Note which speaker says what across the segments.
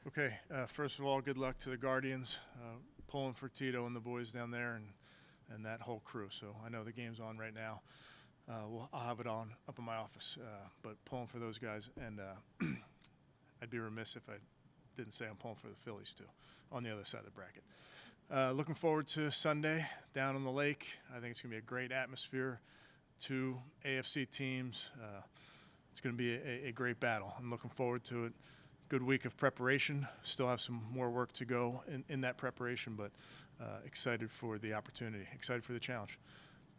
Speaker 1: Okay, first of all, good luck to the Guardians, pulling for Tito and the boys down there and that whole crew. So I know the game's on right now. I'll have it on up in my office, but pulling for those guys. And I'd be remiss if I didn't say I'm pulling for the Phillies too, on the other side of the bracket. Looking forward to Sunday down on the lake. I think it's going to be a great atmosphere. Two AFC teams. It's going to be a great battle. I'm looking forward to it. Good week of preparation. Still have some more work to go in that preparation, but excited for the opportunity, excited for the challenge.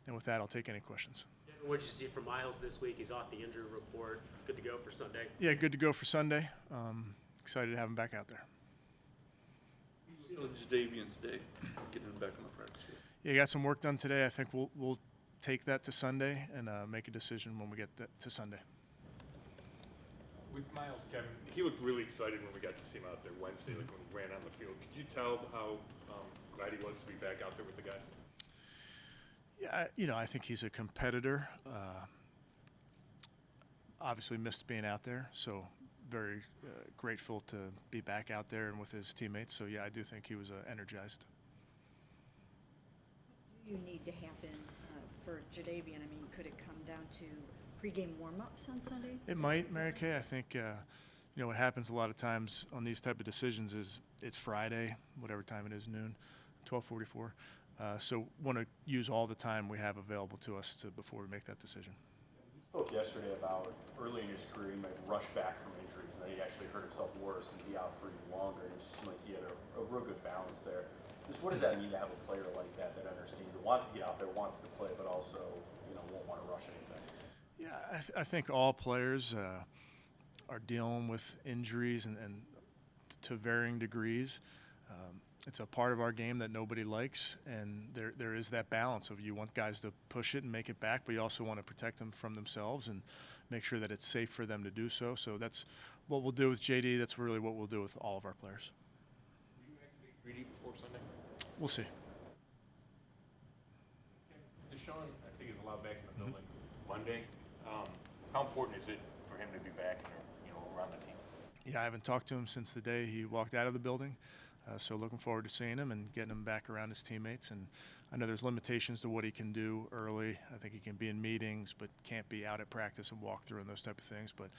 Speaker 1: And with that, I'll take any questions.
Speaker 2: What did you see from Miles this week? He's off the injury report. Good to go for Sunday.
Speaker 1: Yeah, good to go for Sunday. Excited to have him back out there.
Speaker 3: Jadavian's day, getting him back on the practice field.
Speaker 1: Yeah, got some work done today. I think we'll take that to Sunday and make a decision when we get to Sunday.
Speaker 4: With Miles, Kevin, he looked really excited when we got to see him out there Wednesday, like when he ran on the field. Could you tell how glad he was to be back out there with the guys?
Speaker 1: Yeah, I think he's a competitor. Obviously missed being out there, so very grateful to be back out there and with his teammates. So, yeah, I do think he was energized.
Speaker 5: What do you need to happen for Jadavian? I mean, could it come down to pregame warm-ups on Sunday?
Speaker 1: It might, Mary Kay. I think, what happens a lot of times on these type of decisions is it's Friday, whatever time it is, noon, 12:44. So want to use all the time we have available to us before we make that decision.
Speaker 6: You spoke yesterday about early in his career he might rush back from injuries and then he actually hurt himself worse and be out for even longer. And it just seemed like he had a real good balance there. Just what does that mean to have a player like that understands it, wants to get out there, wants to play, but also won't want to rush anything?
Speaker 1: Yeah, I think all players are dealing with injuries and to varying degrees. It's a part of our game that nobody likes, and there is that balance of you want guys to push it and make it back, but you also want to protect them from themselves and make sure that it's safe for them to do so. So that's what we'll do with JD. That's really what we'll do with all of our players.
Speaker 4: Will you actually greedy before Sunday?
Speaker 1: We'll see.
Speaker 4: Deshaun, I think, is allowed back in the building Monday. How important is it for him to be back and around the team?
Speaker 1: Yeah, I haven't talked to him since the day he walked out of the building. So looking forward to seeing him and getting him back around his teammates. And I know there's limitations to what he can do early. I think he can be in meetings, but can't be out at practice and walk through and those type of things. But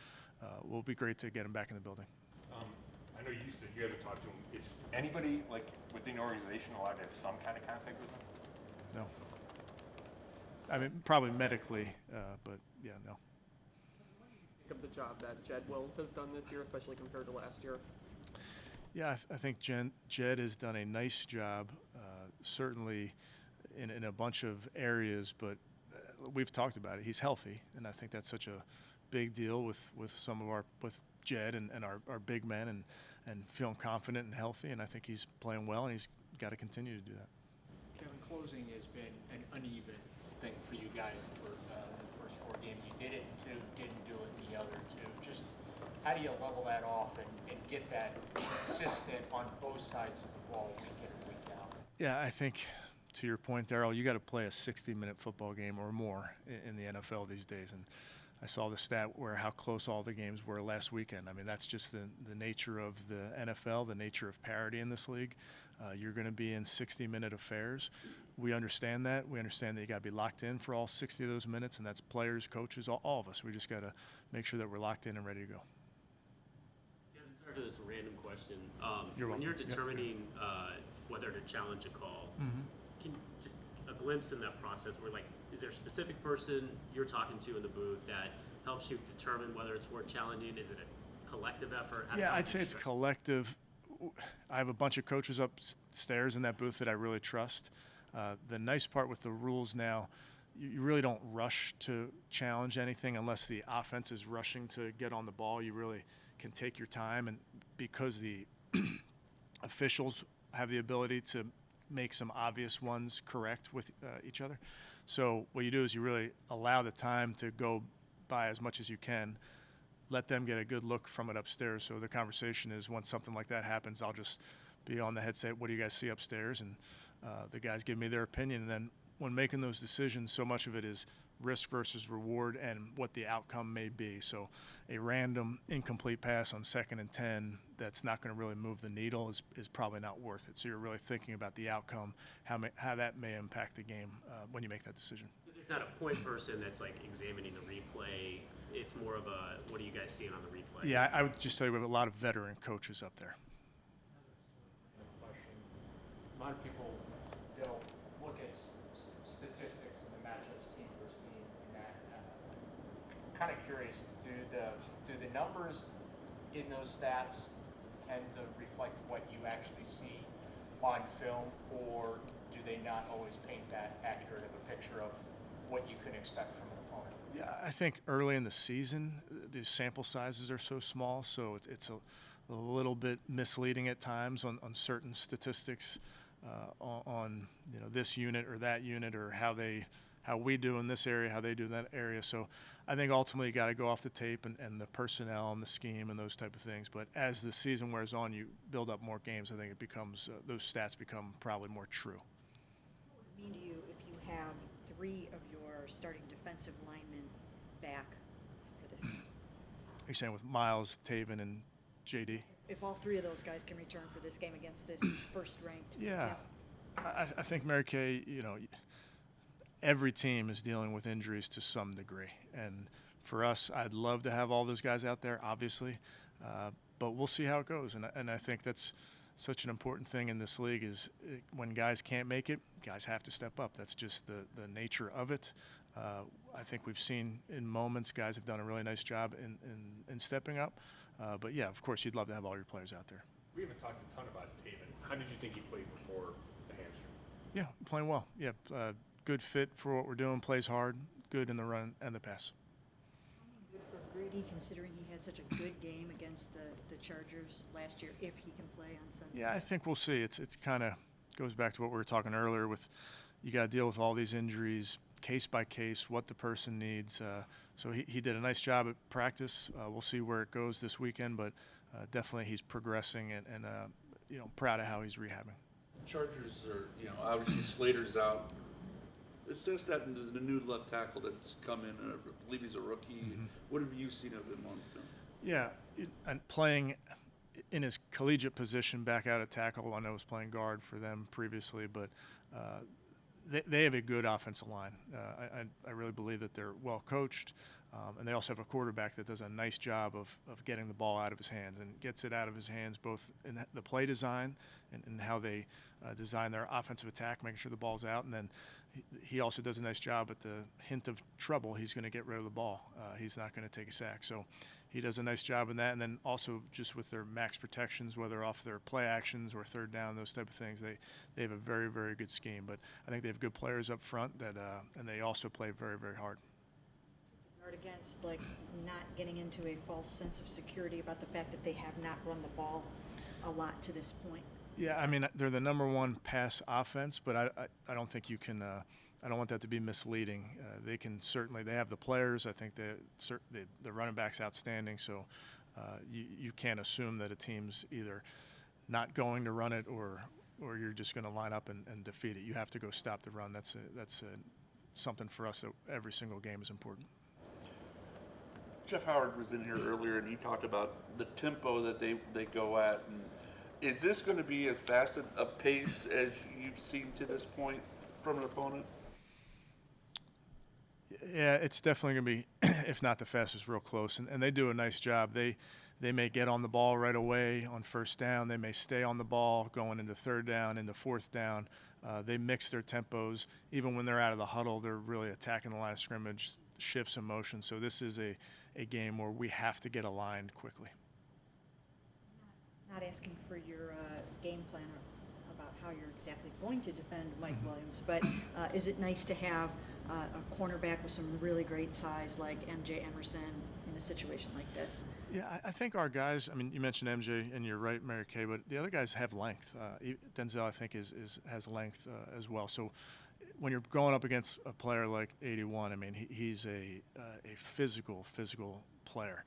Speaker 1: will be great to get him back in the building.
Speaker 4: I know you said you haven't talked to him. Is anybody within the organization allowed to have some kind of contact with him?
Speaker 1: No. I mean, probably medically, but yeah, no.
Speaker 7: Of the job that Jed Wills has done this year, especially compared to last year?
Speaker 1: Yeah, I think Jed has done a nice job, certainly in a bunch of areas, but we've talked about it. He's healthy, and I think that's such a big deal with Jed and our big men and feeling confident and healthy, and I think he's playing well, and he's got to continue to do that.
Speaker 8: Kevin, closing has been an uneven thing for you guys for the first 4 games. You did it in 2, didn't do it in the other 2. Just how do you level that off and get that consistent on both sides of the ball week in and week out?
Speaker 1: Yeah, I think to your point, Darryl, you got to play a 60-minute football game or more in the NFL these days. And I saw the stat where how close all the games were last weekend. I mean, that's just the nature of the NFL, the nature of parity in this league. You're going to be in 60-minute affairs. We understand that. We understand that you got to be locked in for all 60 of those minutes, and that's players, coaches, all of us. We just got to make sure that we're locked in and ready to go.
Speaker 2: Sorry for this random question.
Speaker 1: When
Speaker 2: you're determining whether to challenge a call, can you just a glimpse in that process where, is there a specific person you're talking to in the booth that helps you determine whether it's worth challenging? Is it a collective effort?
Speaker 1: Yeah, I'd say it's collective. I have a bunch of coaches upstairs in that booth that I really trust. The nice part with the rules now, you really don't rush to challenge anything unless the offense is rushing to get on the ball. You really can take your time, and because the officials have the ability to make some obvious ones correct with each other. So what you do is you really allow the time to go by as much as you can, let them get a good look from it upstairs. So the conversation is, once something like that happens, I'll just be on the headset, what do you guys see upstairs? And the guys give me their opinion. And then when making those decisions, so much of it is risk versus reward and what the outcome may be. So a random incomplete pass on 2nd and 10 that's not going to really move the needle is probably not worth it. So you're really thinking about the outcome, how that may impact the game when you make that decision.
Speaker 2: So there's not a point person that's like examining the replay. It's more of a, what are you guys seeing on the replay?
Speaker 1: Yeah, I would just tell you we have a lot of veteran coaches up there.
Speaker 8: Question. A lot of people, they'll look at statistics and the matchups team versus team and that. Kind of curious, do the numbers in those stats tend to reflect what you actually see on film, or do they not always paint that accurate of a picture of what you can expect from an opponent?
Speaker 1: Yeah, I think early in the season, the sample sizes are so small, so it's a little bit misleading at times on certain statistics on this unit or that unit, or how we do in this area, how they do in that area. So I think ultimately you got to go off the tape and the personnel and the scheme and those type of things. But as the season wears on, you build up more games. I think it becomes those stats become probably more true.
Speaker 5: What would it mean to you if you have 3 of your starting defensive linemen back for this game?
Speaker 1: You're saying with Miles, Taven, and JD?
Speaker 5: If all 3 of those guys can return for this game against this first-ranked.
Speaker 1: Yeah,
Speaker 5: Yes.
Speaker 1: I think Mary Kay, every team is dealing with injuries to some degree. And for us, I'd love to have all those guys out there, obviously, but we'll see how it goes. And I think that's such an important thing in this league is when guys can't make it, guys have to step up. That's just the nature of it. I think we've seen in moments guys have done a really nice job in stepping up. But, yeah, of course, you'd love to have all your players out there.
Speaker 4: We haven't talked a ton about Taven. How did you think he played before the hamstring?
Speaker 1: Yeah, playing well. Yeah, good fit for what we're doing, plays hard, good in the run and the pass.
Speaker 5: Good for Grady, considering he had such a good game against the Chargers last year, if he can play on Sunday.
Speaker 1: Yeah, I think we'll see. It's kind of goes back to what we were talking earlier with you got to deal with all these injuries case by case, what the person needs. So he did a nice job at practice. We'll see where it goes this weekend, but definitely he's progressing and proud of how he's rehabbing.
Speaker 3: Chargers are, obviously Slater's out. Assess that into the new left tackle that's come in. I believe he's a rookie.
Speaker 1: Mm-hmm.
Speaker 3: What have you seen of him on film?
Speaker 1: Yeah, and playing in his collegiate position back out at tackle. I know he was playing guard for them previously, but they have a good offensive line. I really believe that they're well coached, and they also have a quarterback that does a nice job of getting the ball out of his hands and gets it out of his hands both in the play design and how they design their offensive attack, making sure the ball's out, and then he also does a nice job at the hint of trouble. He's going to get rid of the ball. He's not going to take a sack. So he does a nice job in that. And then also just with their max protections, whether off their play actions or third down, those type of things, they have a very, very good scheme. But I think they have good players up front that and they also play very, very hard.
Speaker 5: Guard against, not getting into a false sense of security about the fact that they have not run the ball a lot to this point.
Speaker 1: Yeah, I mean, they're the number one pass offense, but I don't think you can I don't want that to be misleading. They can certainly – they have the players. I think the running back's outstanding, so you can't assume that a team's either not going to run it or you're just going to line up and defeat it. You have to go stop the run. That's something for us that every single game is important.
Speaker 3: Jeff Howard was in here earlier, and he talked about the tempo that they go at. And is this going to be as fast a pace as you've seen to this point from an opponent?
Speaker 1: Yeah, it's definitely going to be, if not the fastest, real close. And they do a nice job. They may get on the ball right away on first down. They may stay on the ball going into third down, into fourth down. They mix their tempos. Even when they're out of the huddle, they're really attacking the line of scrimmage, shifts in motion. So this is a game where we have to get aligned quickly.
Speaker 5: Not asking for your game plan about how you're exactly going to defend Mike Williams, but is it nice to have a cornerback with some really great size like MJ Emerson in a situation like this?
Speaker 1: Yeah, I think our guys, I mean, you mentioned MJ, and you're right, Mary Kay, but the other guys have length. Denzel, I think, has length as well. So when you're going up against a player like 81, I mean, he's a physical player.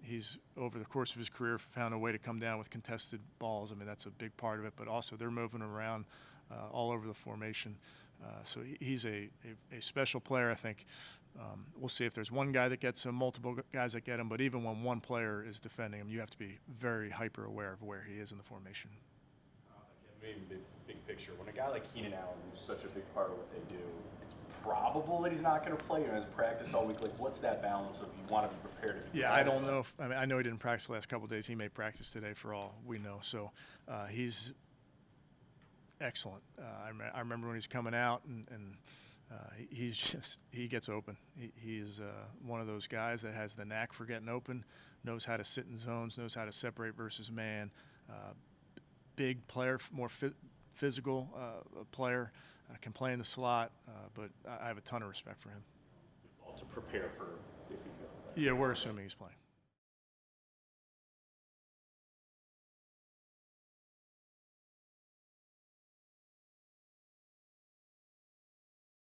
Speaker 1: He's, over the course of his career, found a way to come down with contested balls. I mean, that's a big part of it, but also they're moving around all over the formation. He's a special player, I think. We'll see if there's one guy that gets him, multiple guys that get him, but even when one player is defending him, you have to be very hyper aware of where he is in the formation.
Speaker 6: Maybe big picture. When a guy like Keenan Allen, who's such a big part of what they do, it's probable that he's not going to play and has practiced all week. Like, what's that balance of you want to be prepared? If you
Speaker 1: Yeah, I don't know. I know he didn't practice the last couple of days. He may practice today for all we know. So he's excellent. I remember when he's coming out, and he gets open. He is one of those guys that has the knack for getting open, knows how to sit in zones, knows how to separate versus man. Big player, more physical player, can play in the slot, but I have a ton of respect for him.
Speaker 6: to prepare for if he's going to play?
Speaker 1: Yeah, we're assuming he's playing.